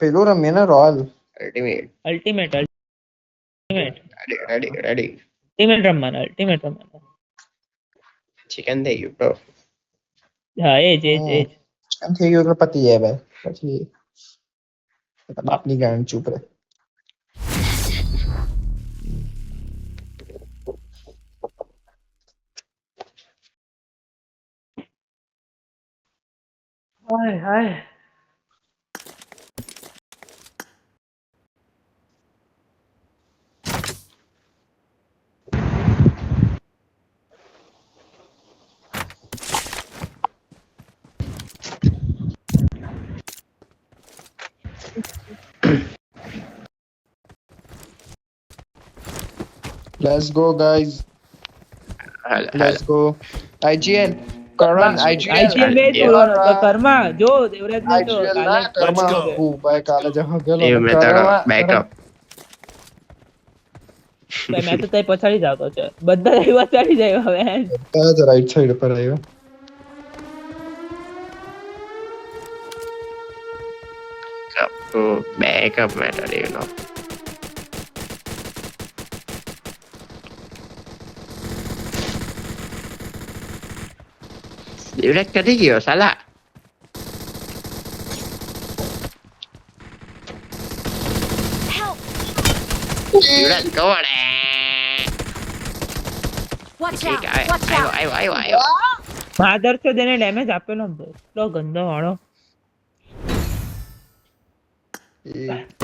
પેલું રમીએ ને રોયલ. અલ્ટિમેટ અલ્ટિમેટ રેડી રમવાનું. ચિકન થઈ ગયું બ્રો. હા એજ એમ થઈ ગયું એટલે પતી જાય ભાઈ. પછી બાપની ગાંડ ચૂપ રહે. Hi let's go guys. Let's go. IGL Karan IPL match બોલવાનો તો કર્મા જો દેવરાજ ને તો IGL કાલે ના કર્મા હું ભાઈ કાલે જ હગેલો એ મેં તારો બેકઅપ મેં તો તઈ પછાડી જાવતો છે બધા એવા ચડી જાય હવે જ રાઈટ સાઈડ પર આવ્યો. Backup matter you know. Direct કરી ગયો સાલા. ડિરેક્ટ કોણ હે? આવ્યો. માધર છે તેને ડેમેજ આપેલો ને એટલો ગંદો વાળો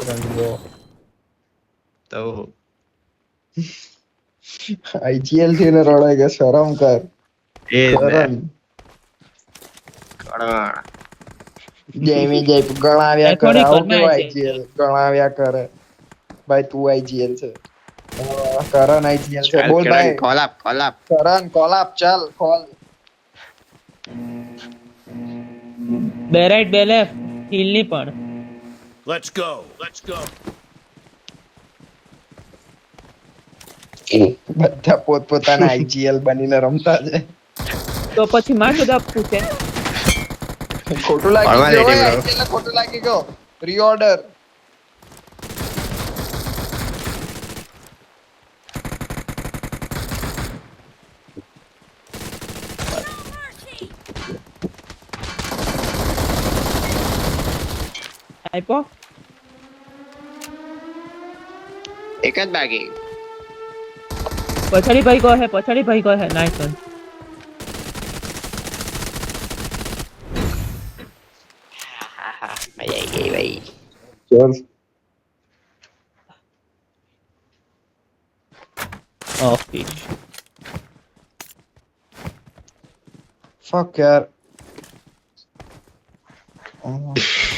રંગો તો IGL થી ને રડાઈ ગયા. શરમ કર એ કરણ. કણ જેમી જય ગણાવ્યા કરે. થોડી આવું કેવું કરના IGL ગણાવ્યા કરે ભાઈ. તું IGL છે. કરણ IGL છે. બોલ ભાઈ. કોલાપ કરણ કોલ આપ. ચાલ કોલ. બે રાઈટ બે લેફ્ટ હિલ ની પણ Let's go. બધા પોતપોતાના IGL બનીને રમતા છે. તો પછી માં શું પૂછે ખોટું લાગી ફરવા ગયું રેડી ભાઈ. bro. IGL ને ખોટું લાગી ગયો. રીઓર્ડર. આપ્યો એક જ બાકી. પછાડી ભાઈ કહે નાઈસ વન મજા આવી ગઈ ભાઈ. ચાલ. ઓકે ફક યાર.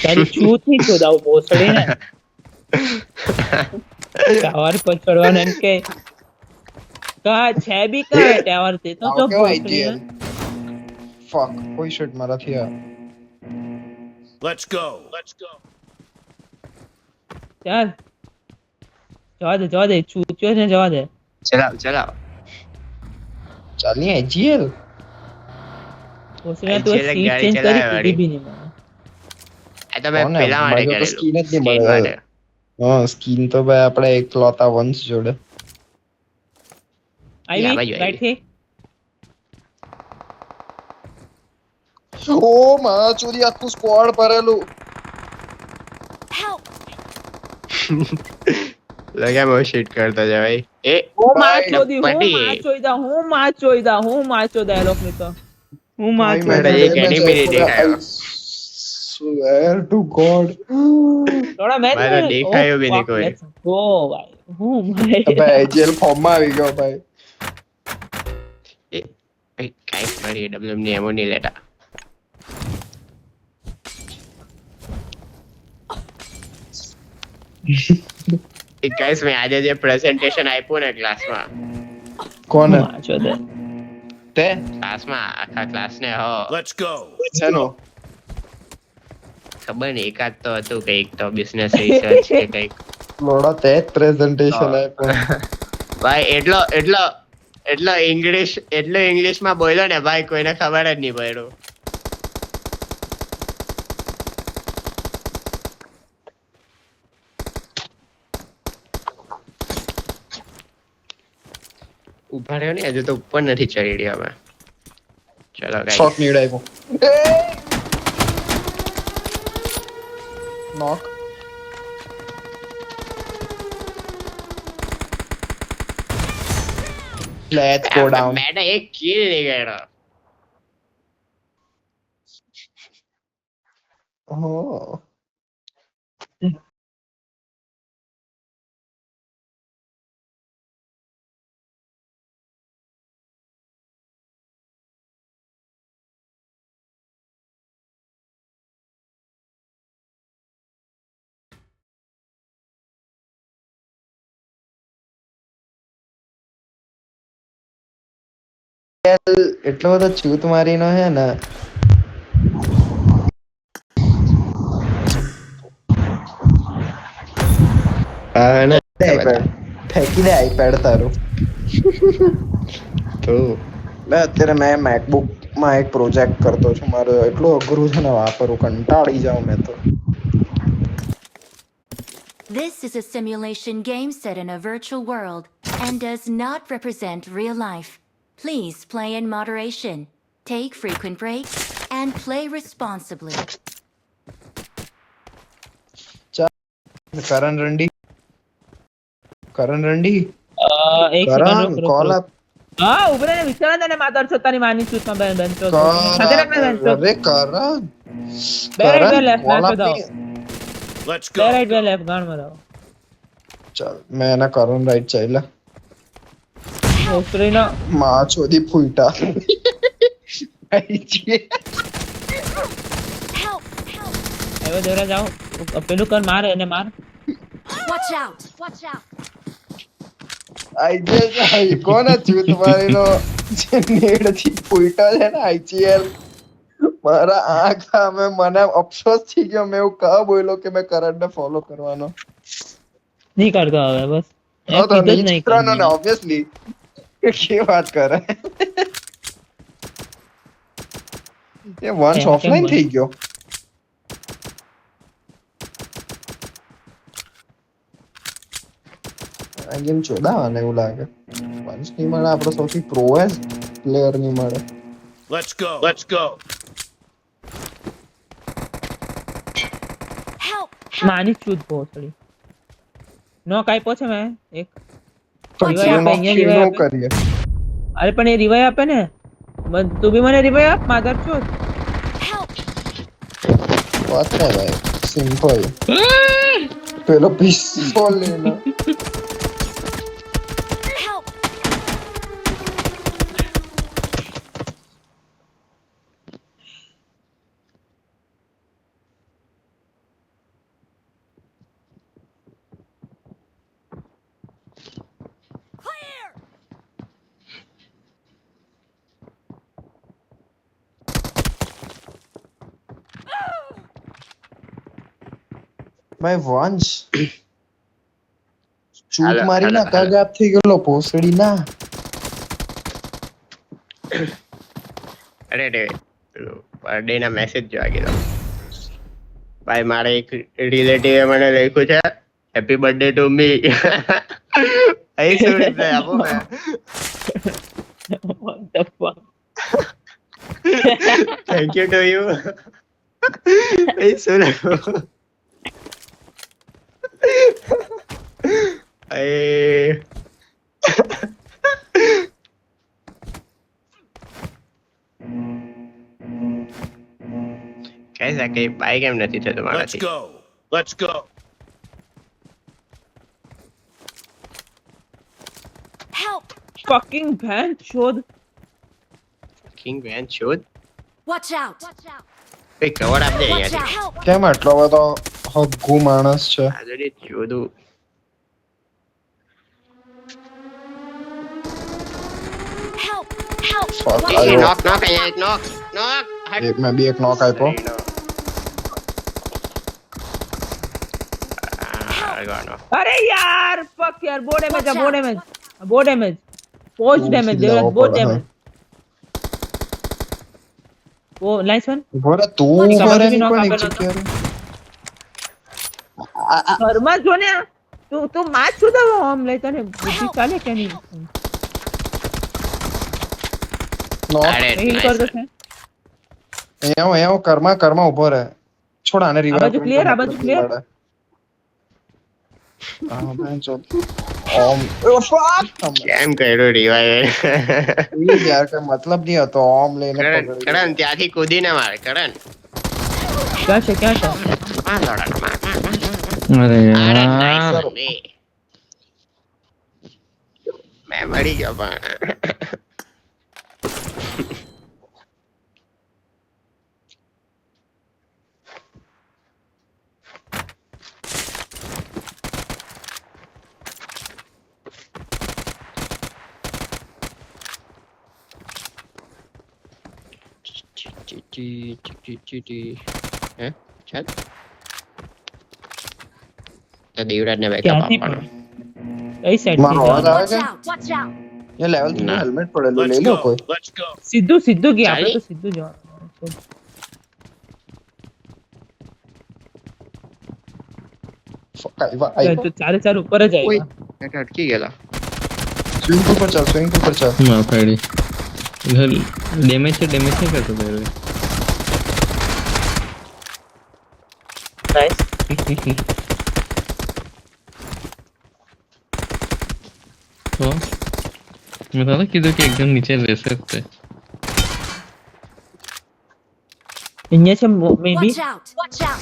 તારી ચૂત ની શોધાવ પોસડી ને ટાવર પર ચડવાનું એમ કે કા છે બી કા ટાવર તે તો જો પોસડી ને ફક કોઈ શોટ મારાથી આ. Let's go. ચાલ જવા દે ચૂચ્યો ને જવા દે ચલાવ ચાલ ની IGL. પોસડી તું IGL સીટ ગાડી ચેન્જ કરી ચલાવે દીધી બી નહીં મને આ તો મેં પેલા માટે મારી પાસે કરેલું સ્કીન જ નહીં સ્કીન મળે. માટે. હા સ્કીન તો ભાઈ આપણે એકલોતા વંશ જોડે. આવી બાજુ રાઈટ થી ઓ માં ચોરી આખું સ્ક્વોડ ભરેલું. લગા બહુ શીટ કરતો છે ભાઈ. એ હું માં ભાઈ, ચોદી હું માં ચોદા એલોક ની તો હું માં ભાઈ, ચોદા મેં એક enemy ને દેખાયો. swear to god. થોડા મેચ મારે દેખાયો બી નહીં કોઈ. ગો ભાઈ હું ભાઈ ભાઈ IGL ફોર્મ માં આવી ગયો ભાઈ. કાંઈ ફરી ડબલમ ની એમો નહીં લેતા. ગાઈસ મેં આજે જે પ્રેઝન્ટેશન આપ્યું ને ક્લાસમાં કોને માં ચોદા તે આખા ક્લાસ ને હો Let's go. શેનો ખબર નહીં એકાદ તો હતું કંઈક તો બિઝનેસ રિસર્ચ કે કંઈક. લોડા તે પ્રેઝન્ટેશન આપ્યું. ભાઈ એટલો ઇંગ્લિશ માં બોલ્યો ને ભાઈ કોઈને ખબર જ નહીં પડ્યું. ઉભા રહ્યો ને હજુ તો ઉપર નથી ચડી રહ્યા અમે. ચલો ગાઈસ. શોટ નીડ આવ્યો. નોક. Let's go down. મેં એક કિલ નહીં કર્યો. Oh. એટલો બધો ચૂત મારીનો હે ને ફેંકી દે આઈપેડ તારું. તો અત્યારે મેં મેકબુક માં એક પ્રોજેક્ટ કરતો છું. મારે એટલું અઘરું છે ને વાપરવું, કંટાળી જાઉં મેં તો. This is a simulation game set in a virtual world and does not represent real life. Please play in moderation, take frequent breaks, and play responsibly. કરણ રંડી એક કરણ સેકન્ડ કોલ આપ. હા ઉભરે ને વિચાર તને માતર છતાની માની ચૂતમાં બેન બેન ચો અરે કરણ બે રાઈટ બે લેફ્ટ કોલ ના આપ. દો Let's બે go. રાઈટ બે લેફ્ટ ગાણ માં દો ચાલ મેં એના કરણ રાઈટ ચાલ્યા. ઓસ્ટ્રેલિયા માં ચોદી ફૂટા. Help! એવો દેવરા જાઓ પેલું કર મારે એને માર Watch out! Watch out! આઈજીએલ કોના ચૂત મારીનો જે નેડથી ફૂટા છે ને આઈજીએલ મારા આંખ સામે મને અફસોસ થઈ ગયો. મેં એવું કા બોલ્યો કે મેં કરંટને ફોલો કરવાનો. નહીં કરતો હવે બસ હા તો કીધું જ નહીં નીચરાનો ને ઓબ્વિયસલી કે વાત કરે એ વન્સ કેમ ઓફલાઈન બોલ? થઈ ગયો. આ ગેમ ચોદાવાને એવું લાગે. વન્સ ની મળે આપણો સૌથી પ્રોએસ્ટ પ્લેયર ની મળે. Let's go. Let's go. Help! માની ચૂત પહોંચડી નો કાઈ પહોંચે મેં એક પછી revive એનો આપે, અહીંયા શું revive આપે. કરીએ? અરે પણ એ રિવાઈવ આપે ને તું બી મને રિવાઈવ આપ માધર ચૂત Help! વાત છે ભાઈ, સિમ્પલ. પેલો પિસ્તોલ લેનો. Help! Clear! ભાઈ વંશ ચૂત હાલો, મારી ના હાલો, હાલો. કાગાપ થઈ ગયેલો ભોસડી ના. અરે રે પેલું બર્થડે ના મેસેજ જોવા ગયેલો. ભાઈ મારે એક રિલેટિવે મને લખ્યું છે હેપી બર્થડે ટુ મી. અહીં શું રિપ્લાય આપું મેં? What the fuck? Thank you to you. અહીં શું લખ્યું? અહીં કહી શકે બાઈક એમ નથી થતું Let's મારાથી. go. Let's go. Help! fucking van શોધ કિંગ વેન શોધ Watch out! કઈ કવર આપજે Watch અહીંયાથી. out! Help! કેમ આટલો બધો હગ્ગુ માણસ છે? આજુની શોધું. Help! Help! Fuck, Watch I out! don't- નોક નોક અહીંયા એક નોક નોક. એક મેં બી એક નોક આપ્યો. અરે યાર fuck યાર બો ડેમેજ Watch બો out. ડેમેજ બો ડેમેજ પોસ્ટ તું ડેમેજ સીધા દેવરાજ બો ઉપર ડેમેજ ઓ નાઈસ વન ઉભો રે, તું Watch ઉભો out. રે, ની કોઈ નોક નીચે આપેલો ક્યારે? ઘરમાં જો ને તું માર છું તો આમ લઈ તને બુદ્ધિ ચાલે કે નહીં નો અરે હિલ nice. કરતો છે અહીંયા કર્મા ઉભો રહે. છોડ આને આ revive બાજુ કરીને clear, તો આ બાજુ મતલબ clear. નહીં મળે. હા બેન ચો ઓમ ફક કેમ કર્યું revive? પ્લીઝ યાર કઈ મતલબ નહીં હતો ઓમ લઈને કરણ પકડી કરણ ત્યાંથી કૂદીને માર કરણ. ક્યાં છે માર લોડા, માર. અરે અરે યાર nice one, બે. મેં મરી ગયો પણ હે? ચાલ. તો દેવરાજને backup ક્યાંથી આપવાનો. કઈ સાઈડ મારો અવાજ આવે Watch છે out! Watch out! એ લેવલ 3 ના. હેલ્મેટ પડેલું Let's લઈ લો go. કોઈ. Let's go. સીધું ગયા આપણે ચાલી? તો સીધું જવાનું આવ્યો. તો ચારે ચાર ઉપર જ ઓય, આવ્યા મેં તો અટકી ગયેલા. સ્વિંગ ઉપર ચાલ માર ફાડી ડેમેજ નહીં કરતો પહેલે નાઈસ તો મેં તારે કીધું કે એકદમ નીચે રહેશે જ તે અહીંયા છે મે બી Watch out! Watch out!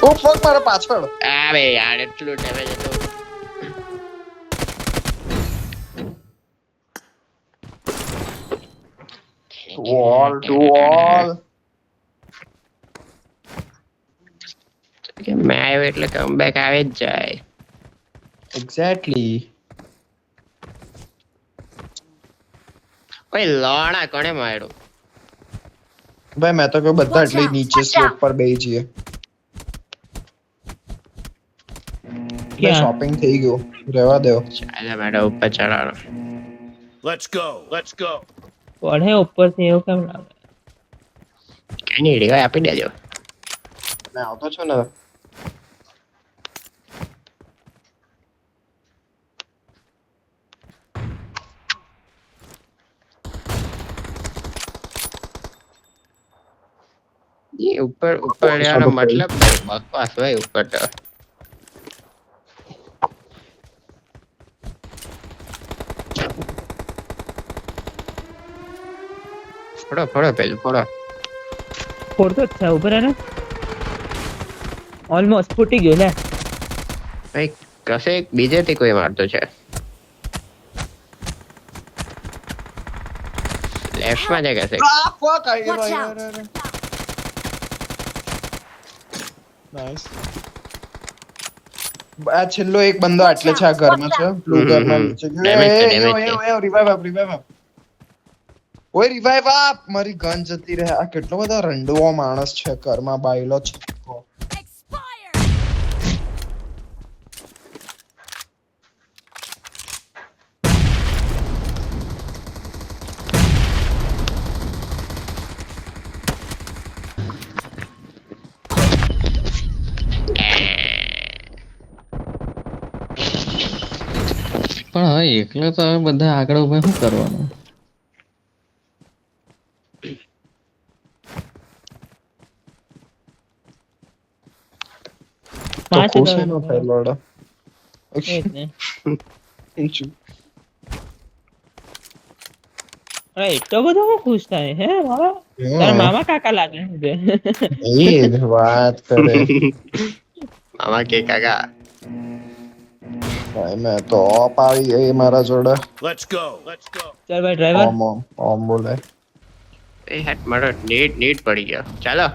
ઓ ફક મારા પાછળ અરે યાર એટલું ડેમેજ હતું. વોલ ટુ વોલ કે મેં આવ્યો એટલે કમબેક આવે જ જાય. એક્ઝેક્ટલી ઓય લોણા કોણે માર્યો? ભાઈ મેં તો કહ્યું બધા એટલે નીચે સ્લોપ પર બેસી જઈએ ક્યાં? શોપિંગ થઈ ગયું રહેવા દો ચાલે મેડમ ઉપર ચડાવો. Let's go. Let's go. પડે ઉપરથી એવું કેમ લાગે કઈ નહીં રેવાય આપી દેજો. મેં આવતો છો ને એ ઉપર યાર મતલબ બકવાસ હોય ઉપર તો. ફોડો પેલું ફોડો. ફોડતો જ છે ઉપર એને ઓલમોસ્ટ ફૂટી ગયો લે ભાઈ કશે બીજેથી કોઈ મારતો છે. લેફ્ટમાં છે કશે. આ ફક આવી ગયો Watch યાર out. નાઈસ આ છેલ્લો એક બંદો આટલે છે આ ઘરમાં છે બ્લુ ઘરમાં નીચે Damage છે, damage છે. રિવાઇવ આપ ઓય રિવાઇવ આપ મારી ગન જતી રહે આ કેટલો બધો રંડવો માણસ છે ઘરમાં બાયલો છે Expire! પણ હવે એકલો તો હવે બધા આગળ ઉભા શું કરવાનું તો પાંચ ખુશ હજાર નો થાય લોડો એ જ ને અરે એટલો બધો હું ખુશ થાય હે મારા તારા મામા કાકા લાગે છે એ જ વાત કરે મામા કે કાકા ભાઈ મેં તો ઓપ આવી ગઈ મારા જોડે Let's go. Let's go. ચાલ ભાઈ ડ્રાઈવર ઓમ બોલે એ હેટ મારો નીટ પડી ગયો. ચાલો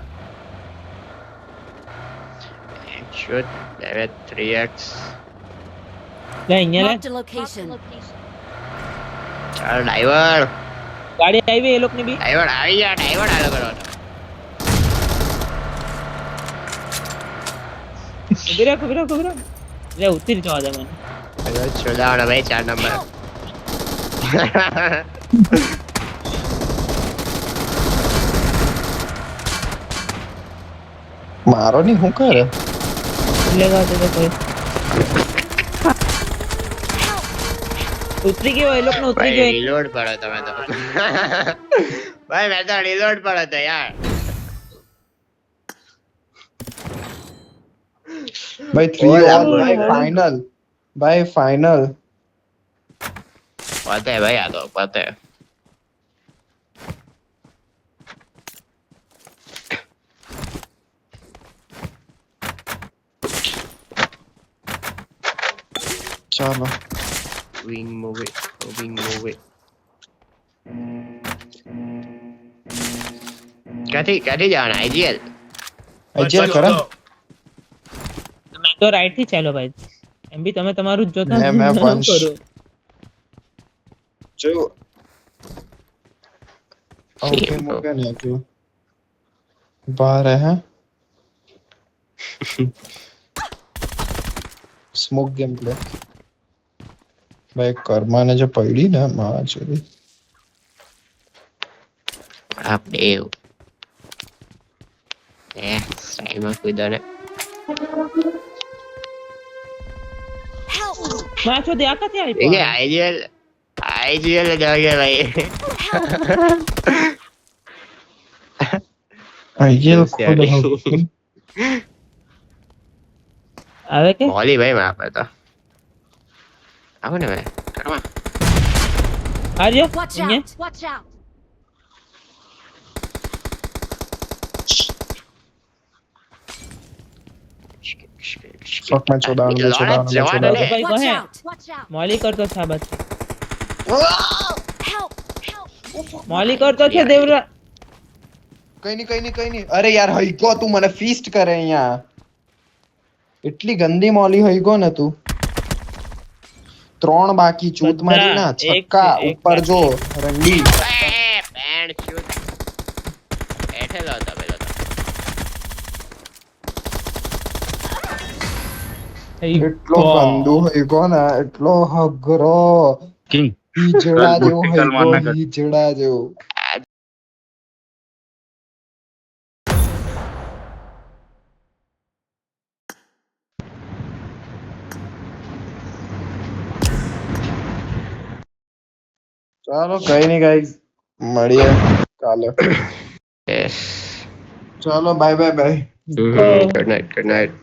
શોટ 3x. લે અહીંયા લે Marked a location. ચાલો ડ્રાઈવર ગાડી આવી એ લોકોની બી ડ્રાઈવર આવી ગયા. ડ્રાઈવર આલો કરો ઉભી રાખ લે ઉતરી જવા દે મને ચોદાવાનો ભાઈ 4 નંબર. મારો ની હું કરે લેવા દે તો કોઈ ઉતરી ગયો એ લોકોનો ઉતરી ભાઈ ગયો reload પડો તમે તો ભાઈ મેં તો reload પડો તો યાર ભાઈ 3 ઓલા ઓલ ભાઈ બોલ. ફાઇનલ ભાઈ ફાઇનલ પતે ભાઈ આ તો પતે ચાલો wing movie ક્યાંથી જવાના IGL Let's IGL કરે go. મેં તો રાઈટ થી ચાલો ભાઈ એમ બી તમે તમારું જ જોતા મેં હું વંશ. કરું. જો ઓકે Same, bro. મૂકે ને તું બહાર હે સ્મોક ગેમ પ્લે ભાઈ કર્માને જે પડી ને માં ચોરી આપણે એવું સાઈડમાં કૂદો ને માં છો દે આ કાથી આવી એ કે પણ? IGL જ વાગે ભાઈ IGL Sorry. આવે કે મોલી ભાઈ માં આપે તો આવો ને ભાઈ કરવા આર્યો Watch અહીંયા out! Watch out! Fuck, मैं चौडान, मैं चौडान, मैं જવાના चौडान. ને. ભાઈ Watch કોહે out! Watch out! મોલી કરતો છે આ બાજુ Help! Help! મોલી કરતો છે દેવરા કઈ નહીં અરે યાર હઈકો તું મને ફીસ્ટ કરે અહીંયા એટલી ગંદી મોલી હઈકો ને તું 3 બાકી ચૂત બધા મારી ના એક છક્કા છે, એક ઉપર બાકી. જો રંડી બેન શૂટ બેઠેલો હતો પેલો તો એટલો ગંદુ હઈકો ને એટલો હગરો કિંગ હીજડા જેવો ગુટિકલ હઈકો મારના કર. હીજડા જેવો ચાલો કઈ નહીં ગાઈસ મળીએ કાલે યસ ચાલો bye bye bye good night